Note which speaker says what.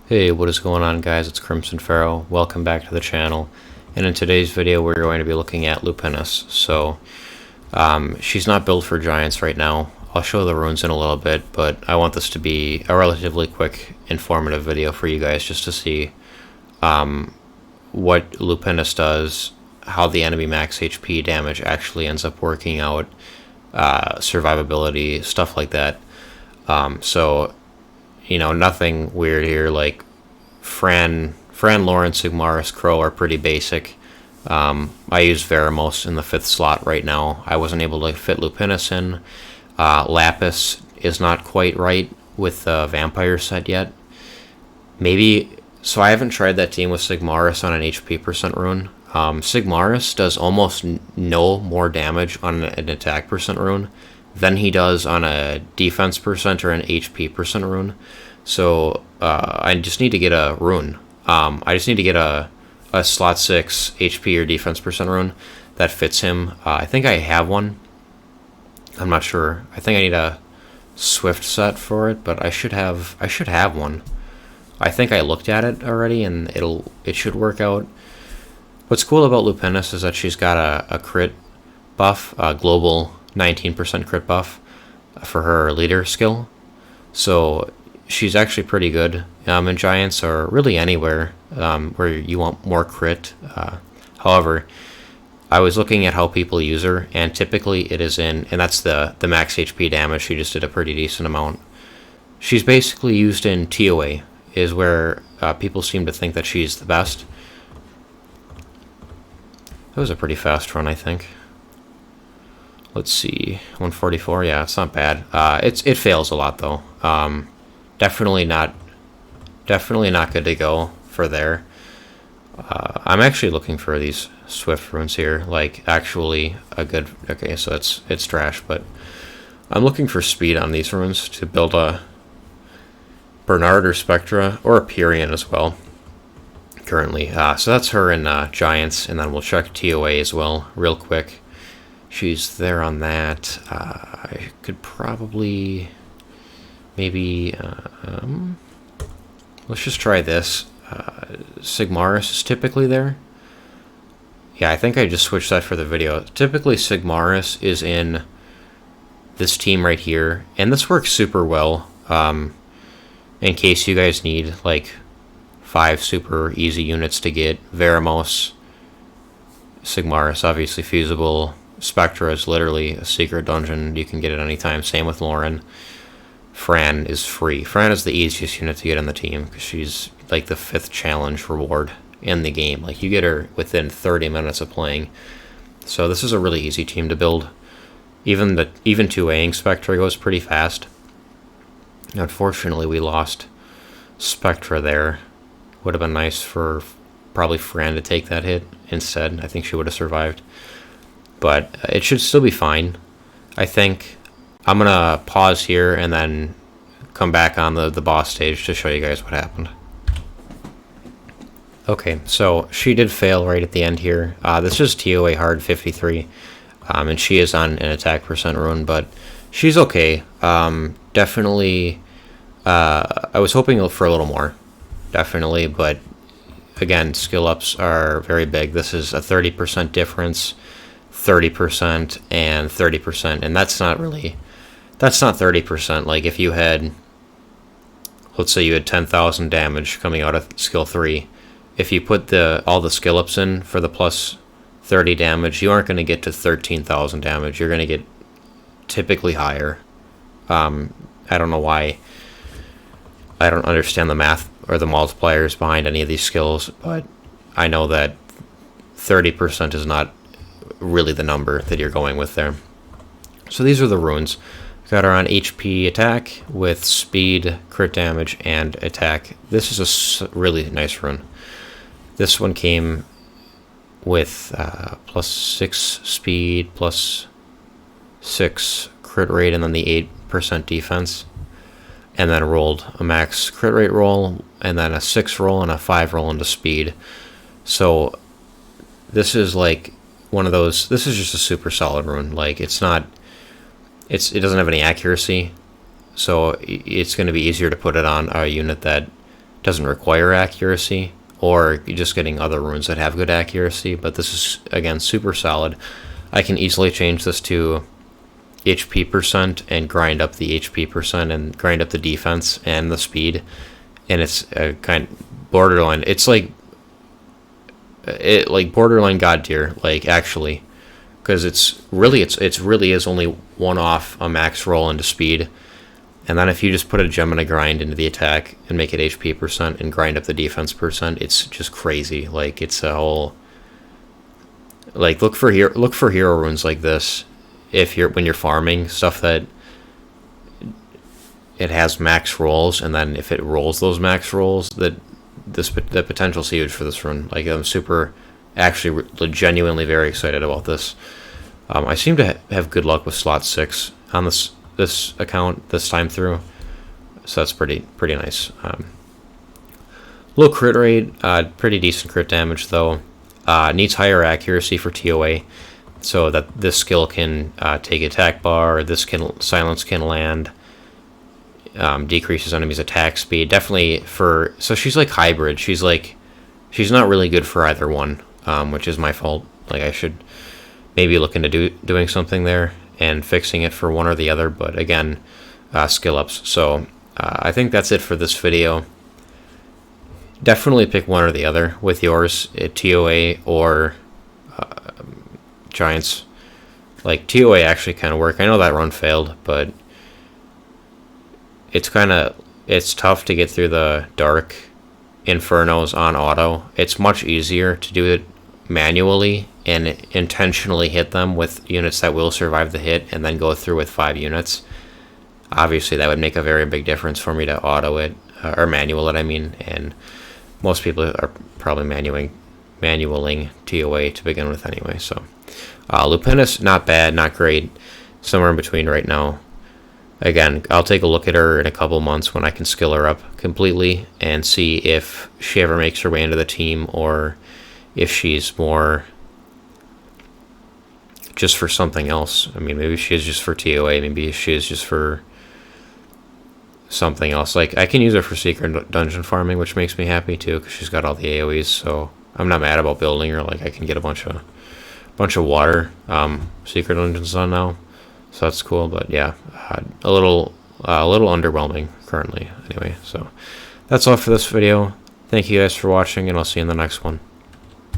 Speaker 1: Hey, what is going on, guys? It's Crimson Pharaoh. Welcome back to the channel. And in today's video, we're going to be looking at Lupinus. She's not built for giants right now. I'll show the runes in a little bit, but I want this to be a relatively quick, informative video for you guys just to see what Lupinus does, how the enemy max HP damage actually ends up working out, survivability, stuff like that. Nothing weird here. Like Fran, Lauren, Sigmaris, Crow are pretty basic. I use Veramos in the 5th slot right now. I wasn't able to fit Lupinus in. Lapis is not quite right with the Vampire set yet. Maybe, so I haven't tried that team with Sigmaris on an HP percent rune. Sigmaris does almost no more damage on an attack percent rune than he does on a defense percent or an HP percent rune. So I just need to get a rune. I just need to get a slot 6 HP or defense percent rune that fits him. I think I have one. I'm not sure. I think I need a Swift set for it, but I should have one. I think I looked at it already, and it should work out. What's cool about Lupinus is that she's got a crit buff, a global 19% crit buff for her leader skill. So she's actually pretty good in giants, or really anywhere where you want more crit. However, I was looking at how people use her, and typically it is in, and that's the max HP damage. She just did a pretty decent amount. She's basically used in TOA, is where people seem to think that she's the best. That was a pretty fast run, I think. Let's see, 144. Yeah, it's not bad. It fails a lot though. Definitely not good to go for there. I'm actually looking for these Swift runes here, like actually a good. Okay, so it's trash, but I'm looking for speed on these runes to build a Bernard or Spectra or a Pyrian as well. Currently, so that's her in giants, and then we'll check TOA as well real quick. She's there on that. I could probably maybe let's just try this. Sigmaris is typically there. Yeah, I think I just switched that for the video. Typically Sigmaris is in this team right here, and this works super well in case you guys need like 5 super easy units to get. Veramos, Sigmaris, obviously feasible. Spectra is literally a secret dungeon. You can get it anytime. Same with Lauren. Fran is free. Fran is the easiest unit to get on the team because she's like the 5th challenge reward in the game. Like you get her within 30 minutes of playing. So this is a really easy team to build. Even 2Aing Spectra goes pretty fast. Unfortunately, we lost Spectra there. Would have been nice for probably Fran to take that hit instead. I think she would have survived. But it should still be fine. I think I'm going to pause here and then come back on the boss stage to show you guys what happened. Okay, so she did fail right at the end here. This is TOA hard 53. And she is on an attack percent rune, but she's okay. Definitely, I was hoping for a little more. Definitely, but again, skill ups are very big. This is a 30% difference. 30% and 30%, and that's not 30%. Like if you had, let's say you had 10,000 damage coming out of skill 3, if you put all the skill ups in for the plus 30 damage, you aren't going to get to 13,000 damage. You're going to get typically higher. I don't know why. I don't understand the math or the multipliers behind any of these skills, but I know that 30% is not really the number that you're going with there. So these are the runes. Got her on HP attack with speed, crit damage, and attack. This is a really nice rune. This one came with plus 6 speed, plus 6 crit rate, and then the 8% defense. And then rolled a max crit rate roll, and then a 6 roll and a 5 roll into speed. So this is like one of those. This is just a super solid rune. Like it doesn't have any accuracy, so it's going to be easier to put it on a unit that doesn't require accuracy, or you're just getting other runes that have good accuracy. But this is, again, super solid. I can easily change this to HP percent and grind up the HP percent and grind up the defense and the speed, and it's a kind of borderline. It's like borderline god tier, like, actually, because it's really is only one off a max roll into speed. And then if you just put a Gemini grind into the attack and make it HP percent and grind up the defense percent, it's just crazy. Like, it's a whole, like, look for hero runes like this when you're farming stuff that it has max rolls, and then if it rolls those max rolls, the potential is huge for this rune. Like, I'm genuinely very excited about this. I seem to have good luck with slot 6 on this account this time through, so that's pretty nice. Low crit rate, pretty decent crit damage though. Needs higher accuracy for TOA, so that this skill can take attack bar, or this silence can land. Decreases enemies' attack speed. Definitely so she's like hybrid. She's not really good for either one, which is my fault. Like, I should maybe look into doing something there and fixing it for one or the other, but again, skill ups. So I think that's it for this video. Definitely pick one or the other with yours, TOA or Giants. Like, TOA actually kind of work. I know that run failed, but it's tough to get through the dark infernos on auto. It's much easier to do it manually and intentionally hit them with units that will survive the hit, and then go through with 5 units. Obviously, that would make a very big difference for me to auto it, or manual it, I mean, and most people are probably manualing TOA to begin with anyway. So Lupinus, not bad, not great, somewhere in between right now. Again, I'll take a look at her in a couple months when I can skill her up completely and see if she ever makes her way into the team, or if she's more just for something else. I mean, maybe she is just for TOA, maybe she is just for something else. Like, I can use her for secret dungeon farming, which makes me happy too, because she's got all the AoEs, so I'm not mad about building her. Like, I can get a bunch of water secret dungeons done now, so that's cool. But yeah, a little underwhelming currently anyway. So that's all for this video. Thank you guys for watching, and I'll see you in the next one.